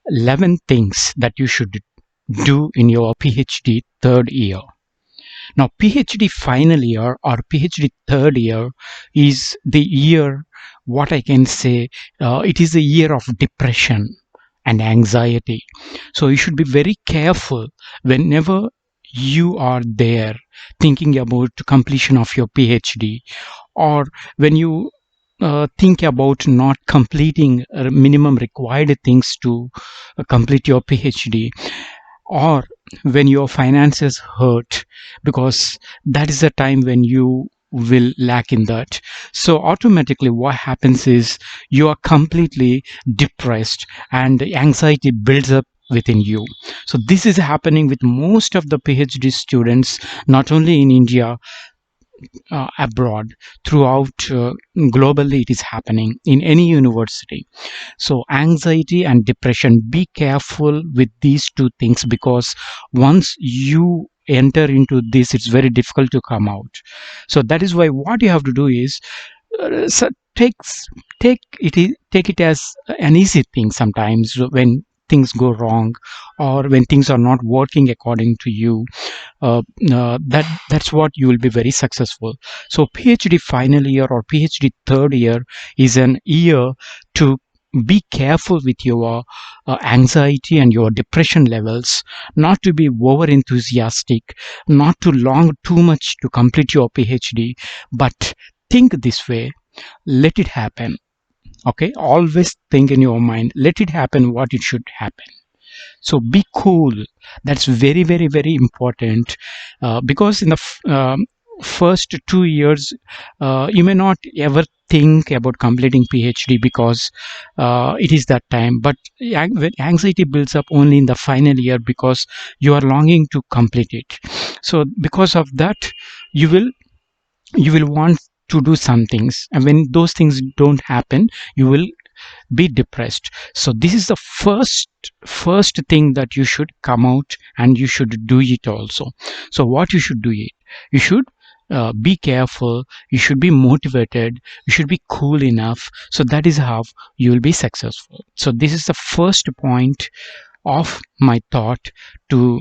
11 things that you should do in your PhD third year. Now, PhD final year or PhD third year is the year, what I can say, it is a year of depression and anxiety. So you should be very careful whenever you are there thinking about completion of your PhD, or when you think about not completing minimum required things to complete your PhD, or when your finances hurt, because that is the time when you will lack in that. So automatically what happens is you are completely depressed and anxiety builds up within you. So this is happening with most of the PhD students, not only in India, abroad, throughout, globally it is happening in any university. So anxiety and depression, be careful with these two things, because once you enter into this, it's very difficult to come out. So that is why what you have to do is, so take it as an easy thing. Sometimes when things go wrong, or when things are not working according to you, that's what you will be very successful. So PhD final year or PhD third year is an year to be careful with your anxiety and your depression levels, not to be over enthusiastic, not to long too much to complete your PhD, but think this way: let it happen. Okay, always think in your mind, let it happen what it should happen. So be cool. That's very, very, very important, because in the first 2 years, you may not ever think about completing PhD, because it is that time. But anxiety builds up only in the final year, because you are longing to complete it. So because of that, you will want to do some things, and when those things don't happen, you will be depressed. So this is the first thing that you should come out, and you should do it also. So what you should do it, you should be careful, you should be motivated, you should be cool enough. So that is how you will be successful. So this is the first point of my thought to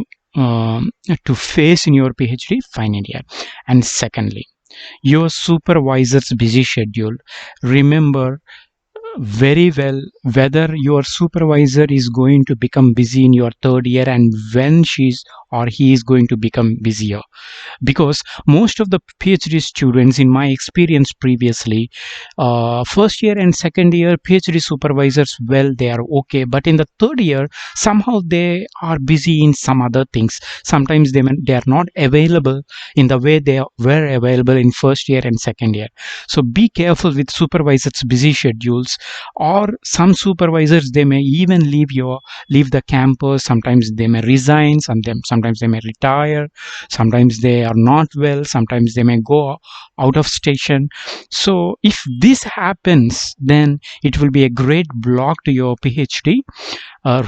face in your PhD final year. And secondly, your supervisor's busy schedule. Remember very well whether your supervisor is going to become busy in your third year, and when she's or he is going to become busier. Because most of the PhD students, in my experience previously, first year and second year PhD supervisors, well, they are okay, but in the third year somehow they are busy in some other things. Sometimes they are not available in the way they were available in first year and second year. So be careful with supervisors busy schedules. Or some supervisors, they may even leave the campus. Sometimes they may resign, sometimes they may retire, sometimes they are not well, sometimes they may go out of station. So if this happens, then it will be a great block to your PhD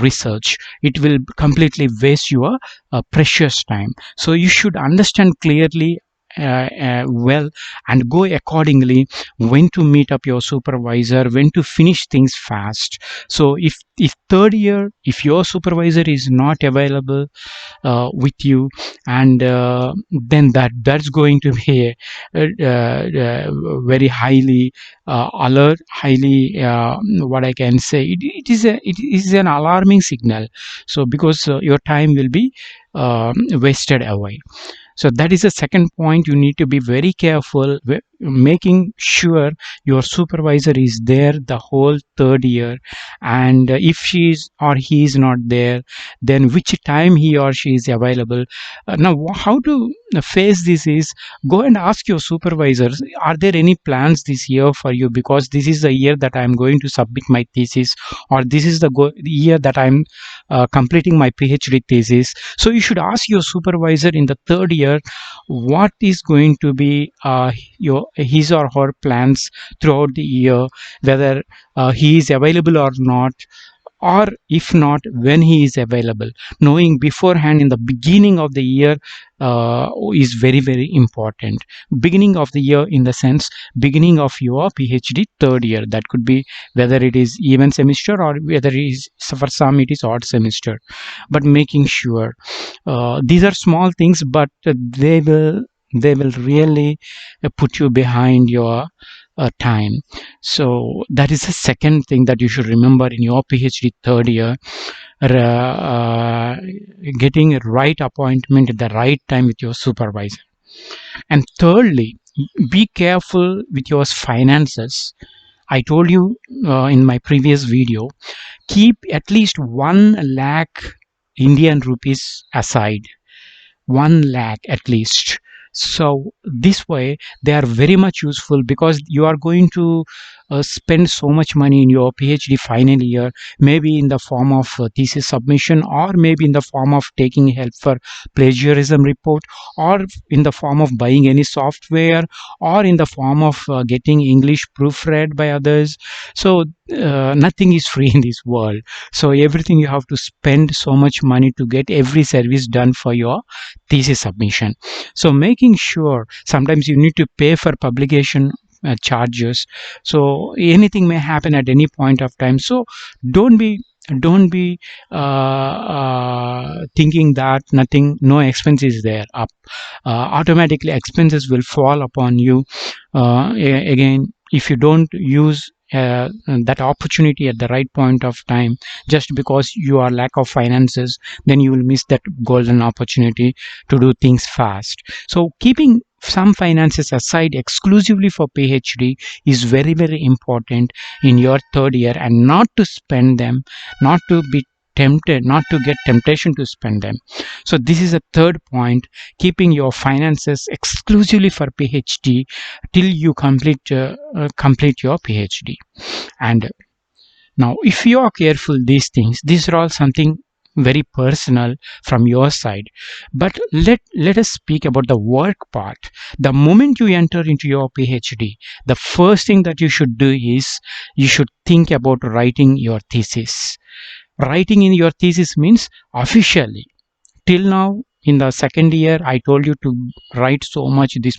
research. It will completely waste your precious time. So you should understand clearly, well, and go accordingly, when to meet up your supervisor, when to finish things fast. So if third year, if your supervisor is not available with you, and then that's going to be very highly alert, highly, what I can say, it is an alarming signal. So because your time will be wasted away. So that is the second point. You need to be very careful making sure your supervisor is there the whole third year, and if she is or he is not there, then which time he or she is available. Now how to face this is, go and ask your supervisors, are there any plans this year for you, because this is the year that I am going to submit my thesis, or this is the year that I am completing my PhD thesis. So you should ask your supervisor in the third year what is going to be his or her plans throughout the year, whether he is available or not, or if not, when he is available. Knowing beforehand in the beginning of the year is very, very important. Beginning of the year in the sense beginning of your PhD third year. That could be whether it is even semester or whether it is, for some it is odd semester. But making sure these are small things, but they will really put you behind your time. So that is the second thing that you should remember in your PhD third year. Getting a right appointment at the right time with your supervisor. And thirdly, be careful with your finances. I told you in my previous video, keep at least 1 lakh Indian rupees aside. 1 lakh at least. So this way they are very much useful, because you are going to spend so much money in your PhD final year, maybe in the form of thesis submission, or maybe in the form of taking help for plagiarism report, or in the form of buying any software, or in the form of getting English proofread by others. So nothing is free in this world. So everything you have to spend so much money to get every service done for your thesis submission. So making sure, sometimes you need to pay for publication charges, so anything may happen at any point of time. So don't be thinking that no expense is there up. Automatically expenses will fall upon you. Again, if you don't use that opportunity at the right point of time, just because you are lack of finances, then you will miss that golden opportunity to do things fast. So keeping some finances aside exclusively for PhD is very, very important in your third year, and not to spend them, not to be tempted, not to get temptation to spend them. So this is a third point, keeping your finances exclusively for PhD till you complete your PhD. And now, if you are careful, these are all something very personal from your side. But let us speak about the work part. The moment you enter into your PhD, the first thing that you should do is you should think about writing your thesis. Writing in your thesis means officially. Till now in the second year, I told you to write so much, this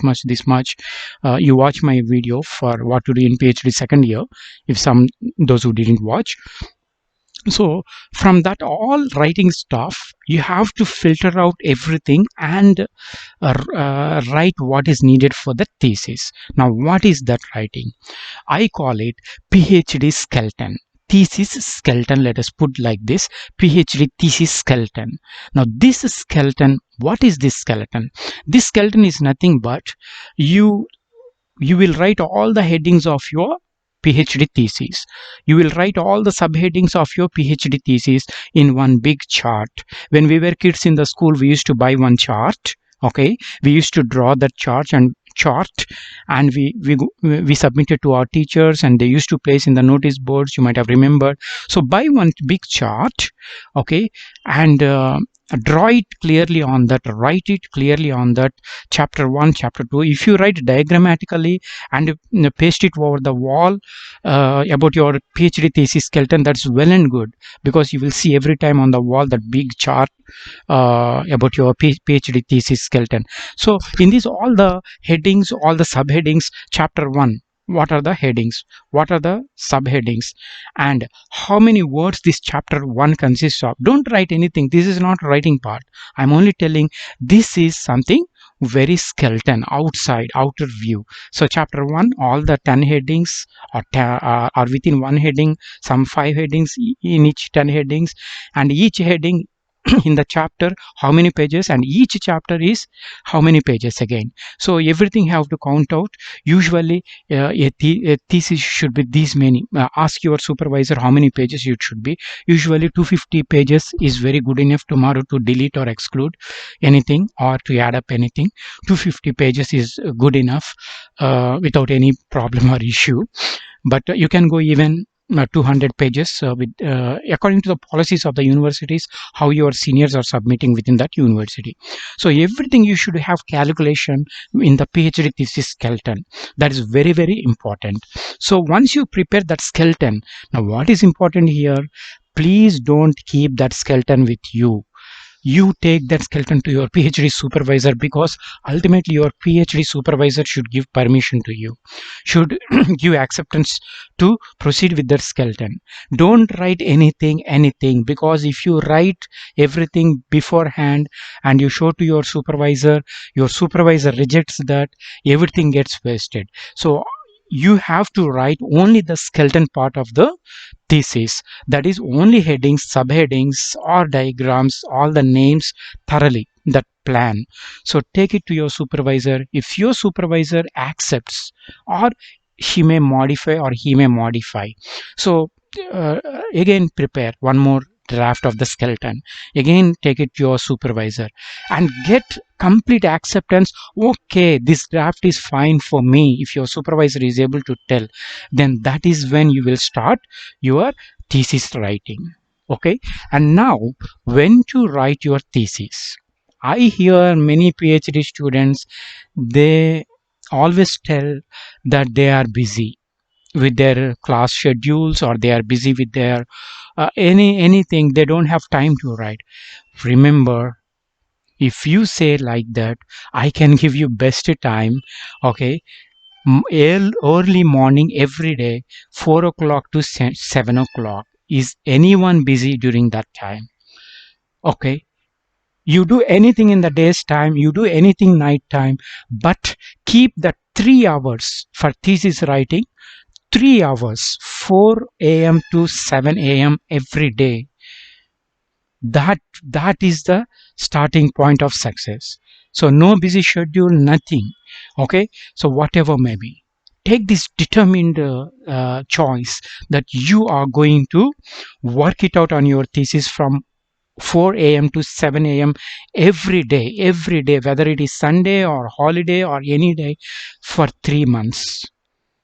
much. You watch my video for what to do in PhD second year, if those who didn't watch. So from that all writing stuff, you have to filter out everything and write what is needed for the thesis. Now what is that writing? I call it PhD skeleton. Thesis skeleton, let us put like this: PhD thesis skeleton. Now this skeleton, what is this skeleton? This skeleton is nothing but you will write all the headings of your PhD thesis. You will write all the subheadings of your PhD thesis in one big chart. When we were kids in the school, we used to buy one chart. Okay, we used to draw that chart and we submitted to our teachers, and they used to place in the notice boards. You might have remembered. So buy one big chart, okay, and draw it clearly on that, write it clearly on that, chapter 1, chapter 2. If you write diagrammatically and paste it over the wall about your PhD thesis skeleton, that's well and good, because you will see every time on the wall that big chart about your PhD thesis skeleton. So in this, all the headings, all the subheadings, chapter 1, what are the headings, what are the subheadings, and how many words this chapter 1 consists of. Don't write anything. This is not writing part. I'm only telling this is something very skeleton, outer view. So chapter 1, all the 10 headings are within one heading, some 5 headings in each 10 headings, and each heading in the chapter how many pages, and each chapter is how many pages again. So everything have to count out. Usually a thesis should be these many. Ask your supervisor how many pages it should be. Usually 250 pages is very good enough tomorrow to delete or exclude anything or to add up anything. 250 pages is good enough without any problem or issue. But you can go even 200 pages with according to the policies of the universities, how your seniors are submitting within that university. So everything you should have calculation in the PhD thesis skeleton. That is very, very important. So once you prepare that skeleton, now what is important here? please don't keep that skeleton with you. You take that skeleton to your PhD supervisor, because ultimately your PhD supervisor should give permission to you, should give acceptance to proceed with that skeleton. Don't write anything, because if you write everything beforehand and you show to your supervisor rejects that, everything gets wasted. So you have to write only the skeleton part of the thesis, that is only headings, subheadings, or diagrams, all the names thoroughly, that plan. So take it to your supervisor. If your supervisor accepts, or she may modify or he may modify, so uh, again prepare one more draft of the skeleton, again take it to your supervisor and get complete acceptance. Okay, this draft is fine for me. If your supervisor is able to tell, then that is when you will start your thesis writing. Okay, and now when to write your thesis, I hear many PhD students, they always tell that they are busy with their class schedules, or they are busy with their anything, they don't have time to write. Remember, if you say like that, I can give you best time. Okay, early morning every day, 4 o'clock to 7 o'clock. Is anyone busy during that time? Okay, you do anything in the day's time, you do anything night time, but keep the 3 hours for thesis writing. 3 hours, 4 a.m. to 7 a.m. every day. That is the starting point of success. So no busy schedule, nothing. Okay, so whatever may be, take this determined choice that you are going to work it out on your thesis from 4 a.m. to 7 a.m. Every day, whether it is Sunday or holiday or any day, for 3 months.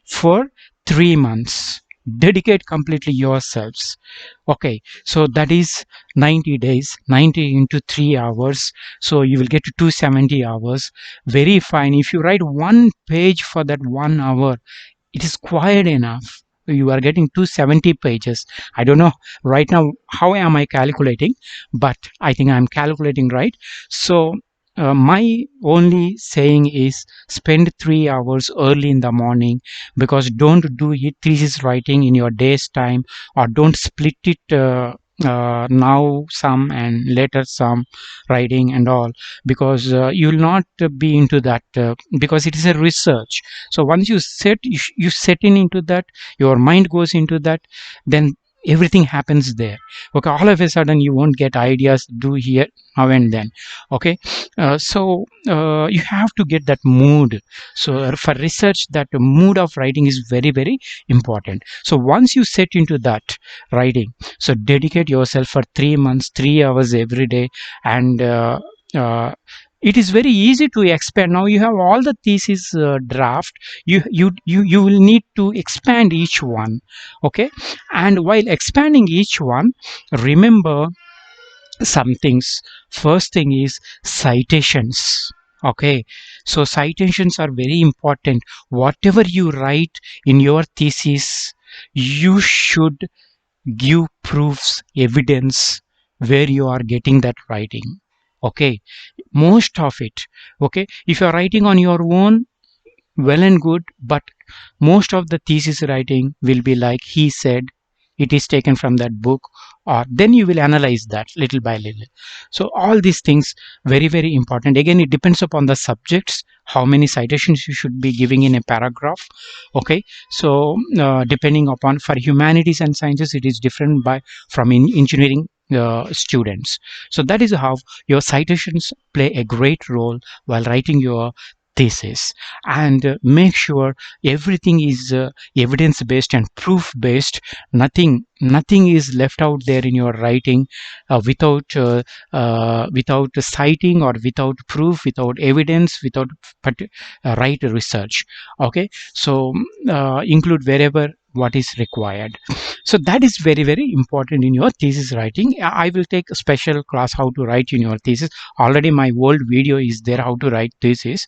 For 3 months, dedicate completely yourselves. Okay, so that is 90 days, 90 into 3 hours, so you will get to 270 hours. Very fine. If you write one page for that 1 hour, it is quite enough. You are getting 270 pages. I don't know right now how am I calculating, but I think I'm calculating right. So my only saying is spend 3 hours early in the morning, because don't do it thesis writing in your day's time, or don't split it now some and later some writing and all, because you will not be into that, because it is a research. So once you set in into that, your mind goes into that, then everything happens there. Okay, all of a sudden you won't get ideas do here now and then. Okay, so you have to get that mood. So for research, that mood of writing is very important. So once you set into that writing, so dedicate yourself for 3 months, 3 hours every day, and uh, it is very easy to expand. Now you have all the thesis draft. You will need to expand each one. Okay, and while expanding each one, remember some things. First thing is citations. Okay, so citations are very important. Whatever you write in your thesis, you should give proofs, evidence where you are getting that writing. Okay, most of it. Okay, if you are writing on your own, well and good, but most of the thesis writing will be like he said, it is taken from that book, or then you will analyze that little by little. So all these things very important. Again, it depends upon the subjects, how many citations you should be giving in a paragraph. Okay, so depending upon, for humanities and sciences it is different by from engineering students. So that is how your citations play a great role while writing your thesis. And make sure everything is evidence based and proof based. Nothing is left out there in your writing without citing, or without proof, without evidence, without right research. Okay, so include wherever what is required. So that is very important in your thesis writing. I will take a special class how to write in your thesis. Already my old video is there, how to write thesis,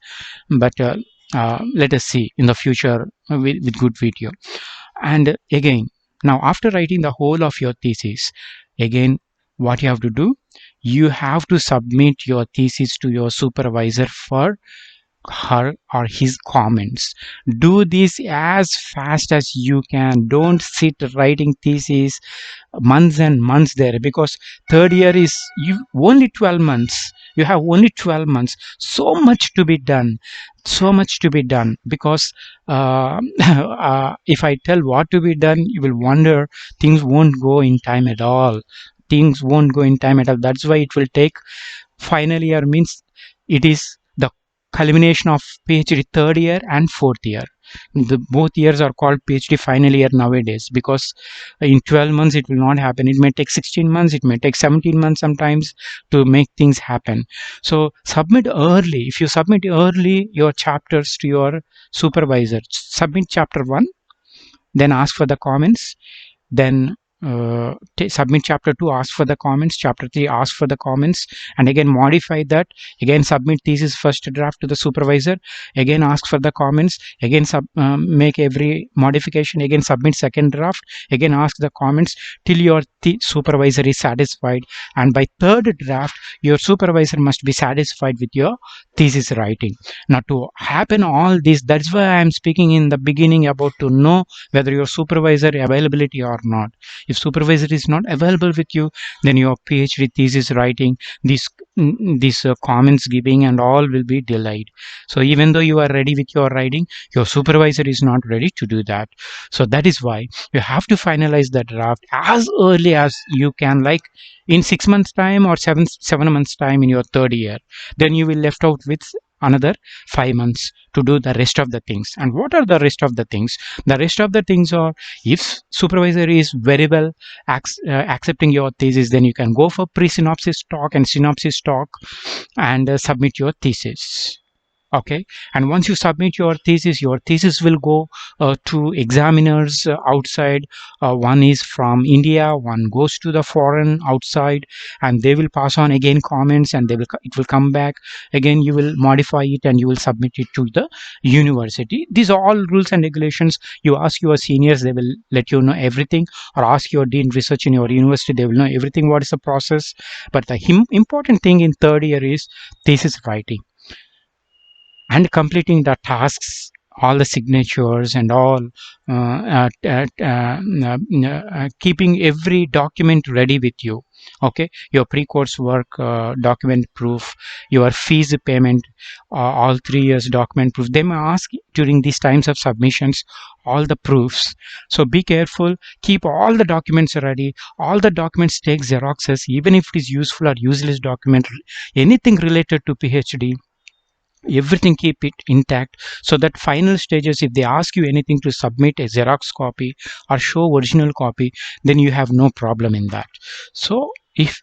but let us see in the future with good video. And again, Now after writing the whole of your thesis, again what you have to do, you have to submit your thesis to your supervisor for her or his comments. Do this as fast as you can. Don't sit writing thesis months and months there, because third year is you only 12 months. You have only 12 months. So much to be done. So much to be done, because if I tell what to be done, you will wonder. Things won't go in time at all. Things won't go in time at all. That's why it will take. Final year means it is the culmination of PhD third year and fourth year. Both years are called PhD final year nowadays, because in 12 months it will not happen. It may take 16 months, it may take 17 months sometimes to make things happen. So submit early. If you submit early your chapters to your supervisor, submit chapter 1, then ask for the comments, then submit chapter 2, ask for the comments, chapter 3, ask for the comments, and again modify that, again submit thesis first draft to the supervisor, again ask for the comments, again make every modification, again submit second draft, again ask the comments till your supervisor is satisfied, and by third draft your supervisor must be satisfied with your thesis writing. Now to happen all this, that's why I am speaking in the beginning about to know whether your supervisor availability or not. If supervisor is not available with you, then your PhD thesis writing, these comments giving and all will be delayed. So even though you are ready with your writing, your supervisor is not ready to do that. So that is why you have to finalize the draft as early as you can, like in 6 months time or 7 months time in your third year. Then you will left out with another 5 months to do the rest of the things. And what are the rest of the things? The rest of the things are, if supervisor is very well accepting your thesis, then you can go for pre-synopsis talk and synopsis talk and submit your thesis. Okay, and once you submit your thesis will go to examiners outside. One is from India, one goes to the foreign outside, and they will pass on again comments, and it will come back again. You will modify it and you will submit it to the university. These are all rules and regulations. You ask your seniors, they will let you know everything, or ask your dean research in your university, they will know everything what is the process. But the important thing in third year is thesis writing and completing the tasks, all the signatures and all, keeping every document ready with you. Okay, your pre-course work document proof, your fees payment, all 3 years document proof. They may ask during these times of submissions all the proofs. So be careful, keep all the documents ready. All the documents take xeroxes, even if it is useful or useless document, anything related to PhD, everything keep it intact, so that final stages, if they ask you anything to submit a xerox copy or show original copy, then you have no problem in that. So if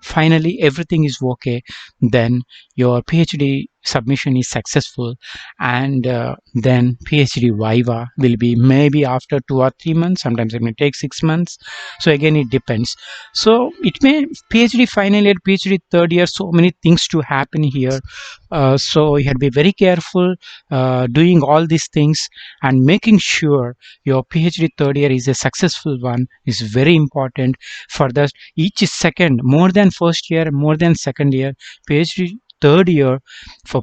finally everything is okay, then your PhD submission is successful, and then PhD viva will be maybe after 2 or 3 months, sometimes it may take 6 months. So again it depends. So it may PhD final year, PhD third year, so many things to happen here. So you have to be very careful doing all these things, and making sure your PhD third year is a successful one is very important. For that, each second, more than first year, more than second year, PhD third year, for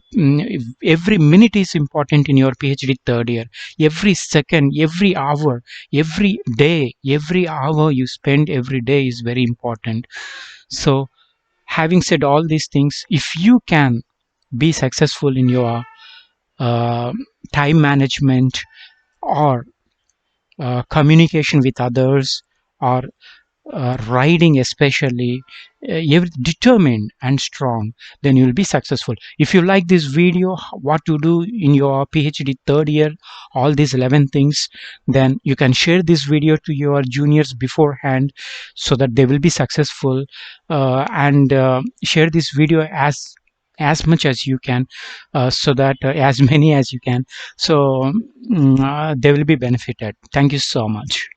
every minute is important in your PhD third year. Every second, every hour, every day, every hour you spend every day is very important. So having said all these things, if you can be successful in your uh, time management, or communication with others, or writing especially, you're determined and strong, then you'll be successful. If you like this video, what to do in your PhD third year, all these 11 things, then you can share this video to your juniors beforehand, so that they will be successful, and share this video as much as you can, so that as many as you can, so they will be benefited. Thank you so much.